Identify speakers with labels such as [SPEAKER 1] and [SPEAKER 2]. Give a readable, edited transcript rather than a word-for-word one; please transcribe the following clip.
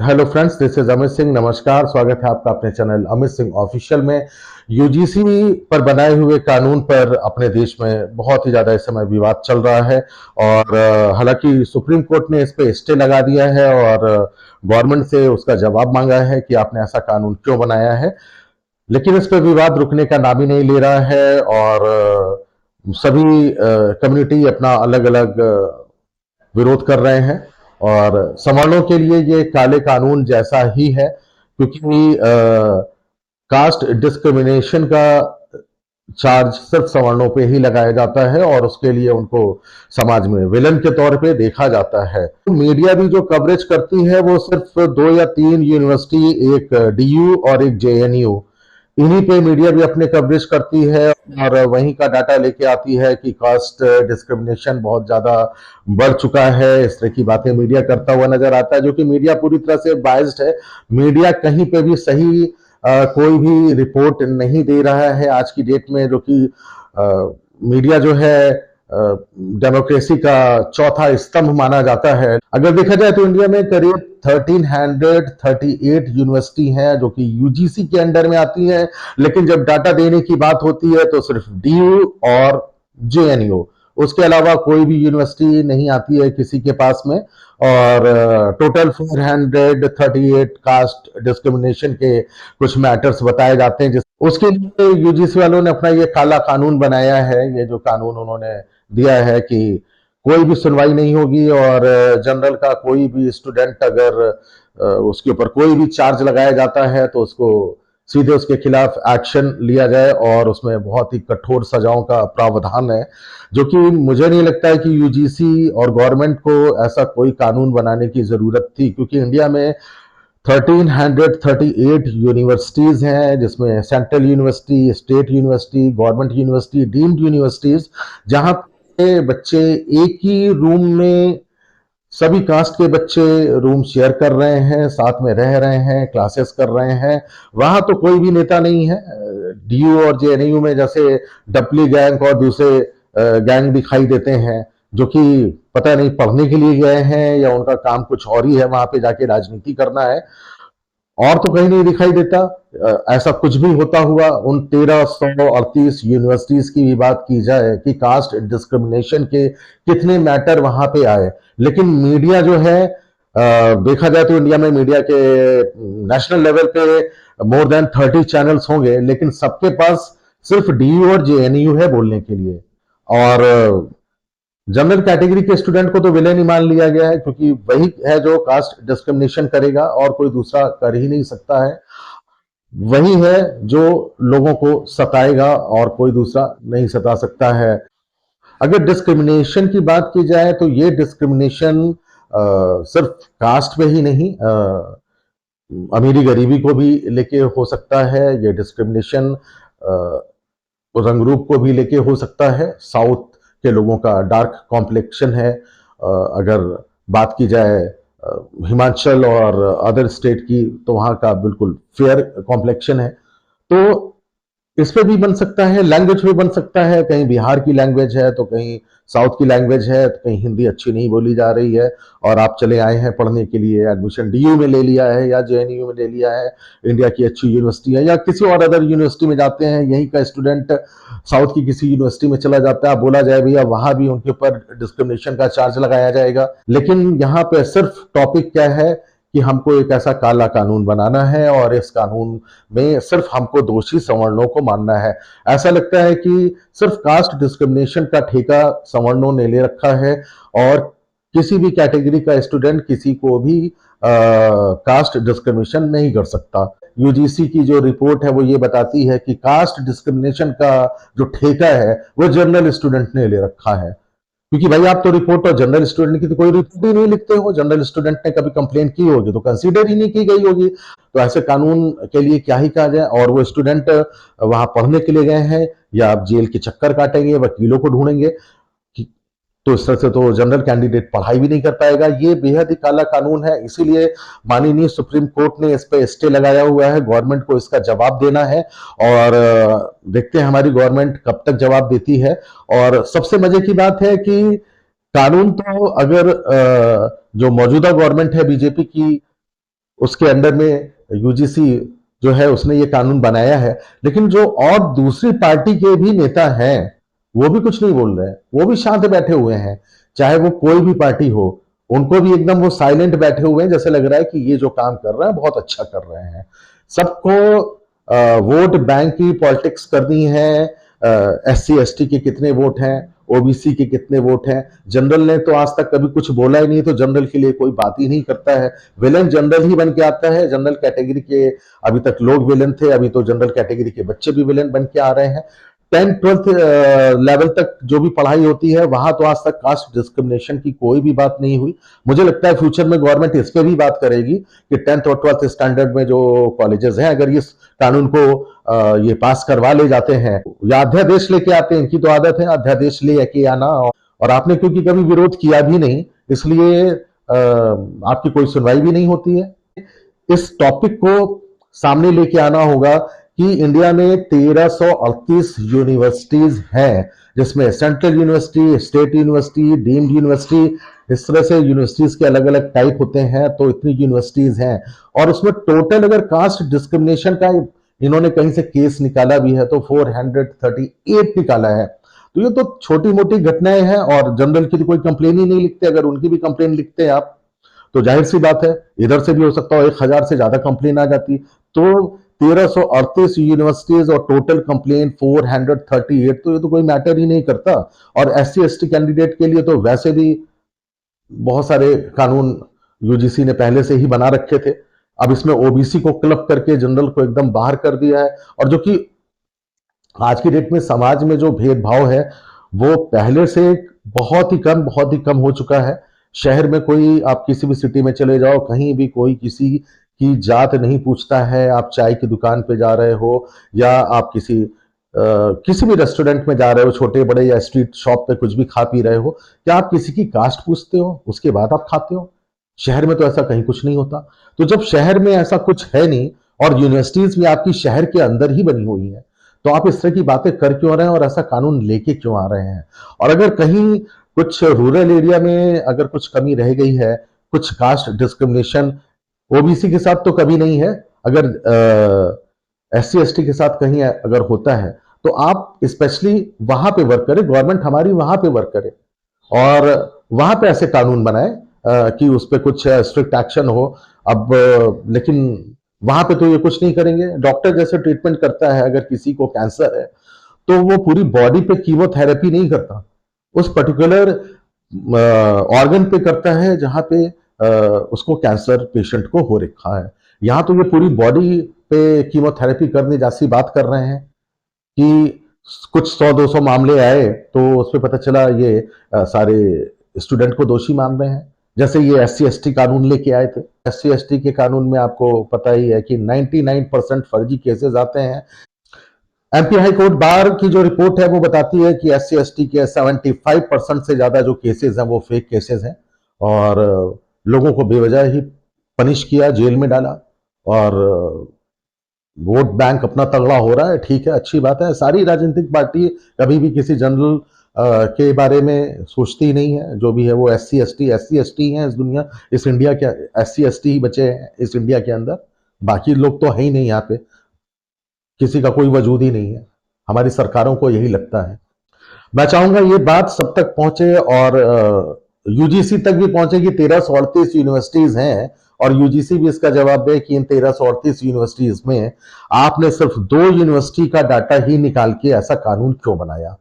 [SPEAKER 1] Hello friends, this is Amit Singh. नमस्कार, स्वागत है आपका अपने चैनल अमित सिंह ऑफिशियल में। यूजीसी पर बनाए हुए कानून पर अपने देश में बहुत ही ज्यादा इस समय विवाद चल रहा है और हालांकि सुप्रीम कोर्ट ने इस पे स्टे लगा दिया है और गवर्नमेंट से उसका जवाब मांगा है कि आपने ऐसा कानून क्यों बनाया है। लेकिन इस पे विवाद रुकने का नाम ही नहीं ले रहा है और सभी कम्युनिटी अपना अलग अलग विरोध कर रहे हैं और सवर्णों के लिए ये काले कानून जैसा ही है, क्योंकि कास्ट डिस्क्रिमिनेशन का चार्ज सिर्फ सवर्णों पे ही लगाया जाता है और उसके लिए उनको समाज में विलन के तौर पे देखा जाता है। मीडिया भी जो कवरेज करती है वो सिर्फ 2 या 3 यूनिवर्सिटी, एक डीयू और एक जेएनयू, इन्हीं पे मीडिया भी अपने कवरेज करती है और वहीं का डाटा लेके आती है कि कास्ट डिस्क्रिमिनेशन बहुत ज्यादा बढ़ चुका है। इस तरह की बातें मीडिया करता हुआ नजर आता है, जो कि मीडिया पूरी तरह से बायस्ड है। मीडिया कहीं पे भी सही कोई भी रिपोर्ट नहीं दे रहा है आज की डेट में, जो कि मीडिया जो है डेमोक्रेसी का चौथा स्तंभ माना जाता है। अगर देखा जाए तो इंडिया में करीब 1338 यूनिवर्सिटी हैं जो कि यूजीसी के अंडर में आती हैं, लेकिन जब डाटा देने की बात होती है तो सिर्फ डीयू और जेएनयू, उसके अलावा कोई भी यूनिवर्सिटी नहीं आती है किसी के पास में। और टोटल 438 कास्ट डिस्क्रिमिनेशन के कुछ मैटर्स बताए जाते हैं, जिस उसके लिए यूजीसी वालों ने अपना ये काला कानून बनाया है। ये जो कानून उन्होंने दिया है कि कोई भी सुनवाई नहीं होगी और जनरल का कोई भी स्टूडेंट अगर उसके ऊपर कोई भी चार्ज लगाया जाता है तो उसको सीधे उसके खिलाफ एक्शन लिया जाए और उसमें बहुत ही कठोर सजाओं का प्रावधान है, जो कि मुझे नहीं लगता है कि यूजीसी और गवर्नमेंट को ऐसा कोई कानून बनाने की जरूरत थी, क्योंकि इंडिया में 1338 यूनिवर्सिटीज हैं, जिसमें central university, state university, government university, deemed universities, जहां पे बच्चे एक ही रूम में, सभी कास्ट के बच्चे रूम शेयर कर रहे हैं, साथ में रह रहे हैं, क्लासेस कर रहे हैं। वहां तो कोई भी नेता नहीं है। डीयू और जेएनयू में जैसे डपली गैंग और दूसरे गैंग दिखाई देते हैं, जो कि पता नहीं पढ़ने के लिए गए हैं या उनका काम कुछ और ही है, वहां पे जाके राजनीति करना है, और तो कहीं नहीं दिखाई देता। ऐसा कुछ भी होता हुआ उन 1338 यूनिवर्सिटीज की भी बात की जाए कि कास्ट डिस्क्रिमिनेशन के कितने मैटर वहां पे आए, लेकिन मीडिया जो है, देखा जाए तो इंडिया में मीडिया के नेशनल लेवल पे मोर देन 30 चैनल्स होंगे, लेकिन सबके पास सिर्फ डीयू और जेएनयू है बोलने के लिए। और जनरल कैटेगरी के स्टूडेंट को तो विलेन ही मान लिया गया है, क्योंकि वही है जो कास्ट डिस्क्रिमिनेशन करेगा और कोई दूसरा कर ही नहीं सकता है। वही है जो लोगों को सताएगा और कोई दूसरा नहीं सता सकता है। अगर डिस्क्रिमिनेशन की बात की जाए तो ये डिस्क्रिमिनेशन सिर्फ कास्ट पे ही नहीं, अमीरी गरीबी को भी लेके हो सकता है। ये डिस्क्रिमिनेशन रंग रूप को भी लेके हो सकता है। साउथ के लोगों का डार्क कॉम्प्लेक्शन है, अगर बात की जाए हिमाचल और अदर स्टेट की, तो वहां का बिल्कुल फेयर कॉम्प्लेक्शन है। तो इस पे भी बन सकता है, लैंग्वेज पे बन सकता है। कहीं बिहार की लैंग्वेज है तो कहीं साउथ की लैंग्वेज है, तो कहीं हिंदी अच्छी नहीं बोली जा रही है और आप चले आए हैं पढ़ने के लिए, एडमिशन डीयू में ले लिया है या जेएनयू में ले लिया है, इंडिया की अच्छी यूनिवर्सिटी है, या किसी और अदर यूनिवर्सिटी में जाते हैं, यहीं का स्टूडेंट साउथ की किसी यूनिवर्सिटी में चला जाता है, बोला जाए भैया वहां भी उनके ऊपर डिस्क्रिमिनेशन का चार्ज लगाया जाएगा। लेकिन यहाँ पे सिर्फ टॉपिक क्या है कि हमको एक ऐसा काला कानून बनाना है और इस कानून में सिर्फ हमको दोषी सवर्णों को मानना है। ऐसा लगता है कि सिर्फ कास्ट डिस्क्रिमिनेशन का ठेका सवर्णों ने ले रखा है और किसी भी कैटेगरी का स्टूडेंट किसी को भी कास्ट डिस्क्रिमिनेशन नहीं कर सकता। यूजीसी की जो रिपोर्ट है वो ये बताती है कि कास्ट डिस्क्रिमिनेशन का जो ठेका है वो जनरल स्टूडेंट ने ले रखा है, क्योंकि भाई आप तो रिपोर्ट और जनरल स्टूडेंट की तो कोई रिपोर्ट ही नहीं लिखते हो। जनरल स्टूडेंट ने कभी कंप्लेन की होगी तो कंसीडर ही नहीं की गई होगी, तो ऐसे कानून के लिए क्या ही कहा जाए। और वो स्टूडेंट वहां पढ़ने के लिए गए हैं या आप जेल के चक्कर काटेंगे, वकीलों को ढूंढेंगे, तो इस तरह से तो जनरल कैंडिडेट पढ़ाई भी नहीं कर पाएगा। ये बेहद ही काला कानून है, इसीलिए माननीय सुप्रीम कोर्ट ने इस पे स्टे लगाया हुआ है। गवर्नमेंट को इसका जवाब देना है और देखते हैं हमारी गवर्नमेंट कब तक जवाब देती है। और सबसे मजे की बात है कि कानून तो अगर जो मौजूदा गवर्नमेंट है बीजेपी की, उसके अंडर में यूजीसी जो है उसने ये कानून बनाया है, लेकिन जो और दूसरी पार्टी के भी नेता हैं वो भी कुछ नहीं बोल रहे हैं, वो भी शांत बैठे हुए हैं, चाहे वो कोई भी पार्टी हो, उनको भी एकदम वो साइलेंट बैठे हुए हैं, जैसे लग रहा है कि ये जो काम कर रहा है बहुत अच्छा कर रहे हैं। सबको वोट बैंक की पॉलिटिक्स करनी है, एससी एसटी के कितने वोट हैं, ओबीसी के कितने वोट हैं। जनरल ने तो आज तक कभी कुछ बोला ही नहीं, तो जनरल के लिए कोई बात ही नहीं करता है, विलन जनरल ही बन के आता है। जनरल कैटेगरी के अभी तक लोग विलन थे, अभी तो जनरल कैटेगरी के बच्चे भी विलन बन के आ रहे हैं। 10th-12th लेवल तक जो भी पढ़ाई होती है वहां तो आज तक कास्ट डिस्क्रिमिनेशन की कोई भी बात नहीं हुई। मुझे लगता है फ्यूचर में गवर्नमेंट इस पे भी बात करेगी कि 10th और 12th स्टैंडर्ड में जो कॉलेजेस हैं, अगर इस कानून को ये पास करवा ले जाते हैं या अध्यादेश लेके आते हैं, इनकी तो आदत है अध्यादेश लेके आना, और आपने क्योंकि कभी विरोध किया भी नहीं, इसलिए आपकी कोई सुनवाई भी नहीं होती है। इस टॉपिक को सामने लेके आना होगा कि इंडिया में 1338 यूनिवर्सिटीज हैं, जिसमें central university, state university, deemed university, इस तरह से यूनिवर्सिटीज के अलग अलग टाइप होते हैं। तो इतनी यूनिवर्सिटीज हैं, और उसमें टोटल अगर कास्ट डिस्क्रिमिनेशन का इन्होंने कहीं से केस निकाला भी है तो 438 निकाला है। तो ये तो छोटी मोटी घटनाएं हैं, और जनरल की तो कोई कंप्लेन ही नहीं लिखते। अगर उनकी भी कंप्लेन लिखते हैं आप, तो जाहिर सी बात है इधर से भी हो सकता हो 1000 से ज्यादा कंप्लेन आ जाती। तो 1338 यूनिवर्सिटीज और टोटल कंप्लेन 438, तो ये तो कोई मैटर ही नहीं करता। और एससी एसटी कैंडिडेट के लिए तो वैसे भी बहुत सारे कानून यूजीसी ने पहले से ही बना रखे थे। अब इसमें ओबीसी को क्लब करके जनरल को एकदम बाहर कर दिया है। और जो कि आज की डेट में समाज में जो भेदभाव है वो पहले से बहुत ही कम हो चुका है। शहर में कोई, आप किसी भी सिटी में चले जाओ, कहीं भी कोई किसी की जात नहीं पूछता है। आप चाय की दुकान पे जा रहे हो या आप किसी भी रेस्टोरेंट में जा रहे हो, छोटे बड़े या स्ट्रीट शॉप पे कुछ भी खा पी रहे हो, क्या आप किसी की कास्ट पूछते हो उसके बाद आप खाते हो? शहर में तो ऐसा कहीं कुछ नहीं होता। तो जब शहर में ऐसा कुछ है नहीं, और यूनिवर्सिटीज भी आपकी शहर के अंदर ही बनी हुई है, तो आप इस तरह की बातें कर क्यों रहे हैं और ऐसा कानून लेके क्यों आ रहे हैं? और अगर कहीं कुछ रूरल एरिया में अगर कुछ कमी रह गई है, कुछ कास्ट डिस्क्रिमिनेशन ओबीसी के साथ तो कभी नहीं है, अगर एससी एसटी के साथ कहीं अगर होता है, तो आप स्पेशली वहां पे वर्क करें, गवर्नमेंट हमारी वहां पे वर्क करे और वहां पे ऐसे कानून बनाए कि उस पर कुछ स्ट्रिक्ट एक्शन हो। अब लेकिन वहां पे तो ये कुछ नहीं करेंगे। डॉक्टर जैसे ट्रीटमेंट करता है, अगर किसी को कैंसर है तो वो पूरी बॉडी पे कीमोथेरेपी नहीं करता, उस पर्टिकुलर ऑर्गन पे करता है जहां पे उसको कैंसर पेशेंट को हो रखा है। यहां तो ये पूरी बॉडी पे कीमोथेरेपी करने जैसी बात कर रहे हैं कि कुछ 100-200 मामले आए तो उसमें पता चला ये सारे स्टूडेंट को दोषी मान रहे हैं। जैसे ये एससी एसटी कानून लेके आए थे, एससी एसटी के कानून में आपको पता ही है कि 99% फर्जी केसेस आते हैं। एमपी हाई कोर्ट बार की जो रिपोर्ट है वो बताती है कि एससी एसटी के 75% से ज्यादा जो केसेस हैं वो फेक केसेस हैं, और लोगों को बेवजह ही पनिश किया, जेल में डाला, और वोट बैंक अपना तगड़ा हो रहा है। ठीक है, अच्छी बात है। सारी राजनीतिक पार्टी कभी भी किसी जनरल के बारे में सोचती नहीं है। जो भी है वो एससी एसटी हैं इस दुनिया, इस इंडिया के एससी एसटी ही बचे हैं इस इंडिया के अंदर। बाकी लोग तो है ही नहीं, यहाँ पे किसी का कोई वजूद ही नहीं है। हमारी सरकारों को यही लगता है। मैं चाहूंगा ये बात सब तक पहुंचे और यूजीसी तक भी पहुंचे कि 1338 यूनिवर्सिटीज हैं, और यूजीसी भी इसका जवाब दे कि इन 1338 यूनिवर्सिटीज में आपने सिर्फ 2 यूनिवर्सिटी का डाटा ही निकाल के ऐसा कानून क्यों बनाया।